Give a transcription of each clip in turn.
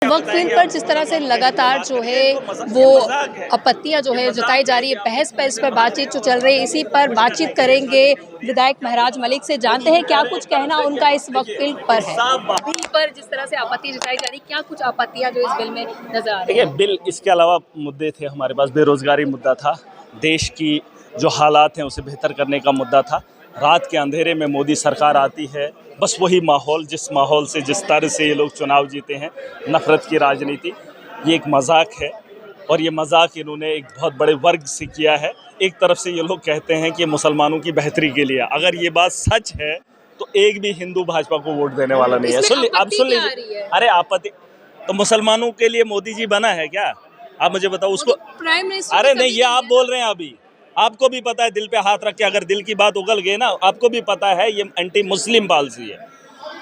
वक्फ bill पर जिस तरह से लगातार जो है वो आपत्तियां जो है जताई जा रही है, बहस पर इस पर बातचीत जो चल रही है, इसी पर बातचीत करेंगे विधायक महराज मलिक से। जानते हैं क्या कुछ कहना उनका इस वक्फ बिल पर है। बिल पर जिस तरह से आपत्ति जताई जा रही, क्या कुछ आपत्तियां जो इस बिल में नजर आ रही है? देखिए, बिल इसके अलावा मुद्दे थे हमारे पास। बेरोजगारी मुद्दा था, देश की जो हालात हैं उसे बेहतर करने का मुद्दा था। रात के अंधेरे में मोदी सरकार आती है, बस वही माहौल, जिस माहौल से जिस तरह से ये लोग चुनाव जीते हैं, नफरत की राजनीति, ये एक मजाक है। और ये मजाक इन्होंने एक बहुत बड़े वर्ग से किया है। एक तरफ से ये लोग कहते हैं कि मुसलमानों की बेहतरी के लिए, अगर ये बात सच है तो एक भी हिंदू भाजपा को वोट देने वाला नहीं है। आप सुन लीजिए। अरे आपत्ति तो मुसलमानों के लिए मोदी जी बना है क्या? आप मुझे बताओ उसको। प्राइम मिनिस्टर अरे नहीं, ये आप बोल रहे हैं। अभी आपको भी पता है, दिल पे हाथ रख के अगर दिल की बात उगल गई ना, आपको भी पता है ये एंटी मुस्लिम पॉलिसी है।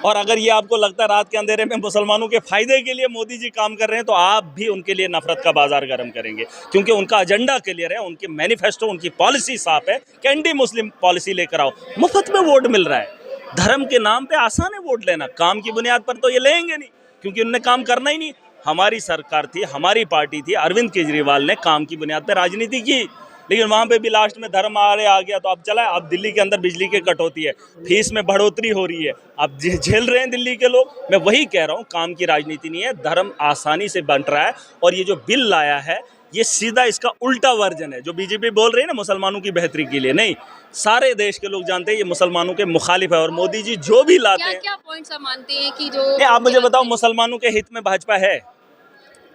और अगर ये आपको लगता है रात के अंधेरे में मुसलमानों के फायदे के लिए मोदी जी काम कर रहे हैं, तो आप भी उनके लिए नफरत का बाजार गर्म करेंगे, क्योंकि उनका एजेंडा क्लियर है, उनके मैनिफेस्टो, उनकी पॉलिसी साफ है कि एंटी मुस्लिम पॉलिसी लेकर आओ। मुफ्त में वोट मिल रहा है, धर्म के नाम पे आसान है वोट लेना, काम की बुनियाद पर तो ये लेंगे नहीं, क्योंकि उन्होंने काम करना ही नहीं। हमारी सरकार थी, हमारी पार्टी थी, अरविंद केजरीवाल ने काम की बुनियाद पर राजनीति की, लेकिन वहाँ पे भी लास्ट में धर्म आ गया। तो अब चला, अब दिल्ली के अंदर बिजली की कटौती है, फीस में बढ़ोतरी हो रही है, अब झेल रहे हैं दिल्ली के लोग। मैं वही कह रहा हूँ, काम की राजनीति नहीं है, धर्म आसानी से बंट रहा है। और ये जो बिल लाया है, ये सीधा इसका उल्टा वर्जन है। जो बीजेपी बोल रही है ना मुसलमानों की बेहतरी के लिए, नहीं, सारे देश के लोग जानते हैं ये मुसलमानों के मुखालिफ है। और मोदी जी जो भी लाते हैं, क्या पॉइंट्स आप मानते हैं कि जो आप मुझे बताओ, मुसलमानों के हित में भाजपा है?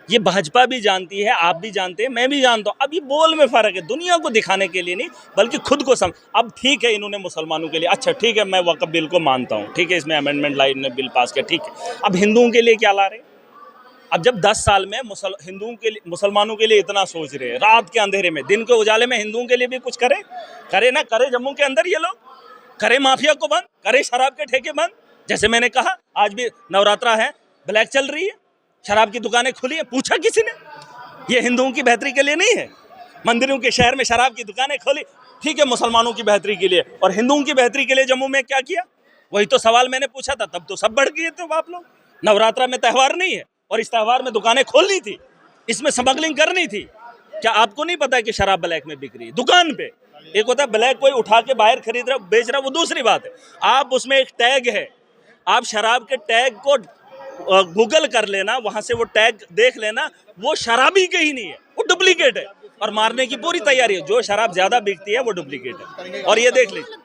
ये भाजपा भी जानती है, आप भी जानते हैं, मैं भी जानता हूँ। अब ये बोल में फ़र्क है, दुनिया को दिखाने के लिए नहीं, बल्कि खुद को अब ठीक है, इन्होंने मुसलमानों के लिए, अच्छा ठीक है, मैं वक्फ बिल को मानता हूँ, ठीक है, इसमें अमेंडमेंट लाई, इन्होंने बिल पास किया, ठीक है। अब हिंदुओं के लिए क्या ला रहे हैं? अब जब 10 साल में हिंदुओं के लिए, मुसलमानों के लिए इतना सोच रहे हैं, रात के अंधेरे में, दिन के उजाले में हिंदुओं के लिए भी कुछ करे ना करे। जम्मू के अंदर ये लोग करे माफिया को बंद, करे शराब के ठेके बंद। जैसे मैंने कहा, आज भी नवरात्रा है, ब्लैक चल रही है, शराब की दुकानें खुली हैं, पूछा किसी ने? ये हिंदुओं की बेहतरी के लिए नहीं है? मंदिरों के शहर में शराब की दुकानें खोली, ठीक है, मुसलमानों की बेहतरी के लिए। और हिंदुओं की बेहतरी के लिए जम्मू में क्या किया? वही तो सवाल मैंने पूछा था, तब तो सब बढ़ गए थे आप लोग। नवरात्रा में त्यौहार नहीं है और इस त्यौहार में दुकानें खोलनी थी, इसमें स्मगलिंग करनी थी। क्या आपको नहीं पता कि शराब ब्लैक में बिक रही है दुकान पे? एक होता है ब्लैक, कोई उठा के बाहर खरीद रहा बेच रहा, वो दूसरी बात है। आप उसमें एक टैग है, आप शराब के टैग को गूगल कर लेना, वहां से वो टैग देख लेना, वो शराबी के ही नहीं है, वो डुप्लीकेट है। और मारने की पूरी तैयारी है। जो शराब ज्यादा बिकती है वो डुप्लीकेट है, और ये देख लीजिए।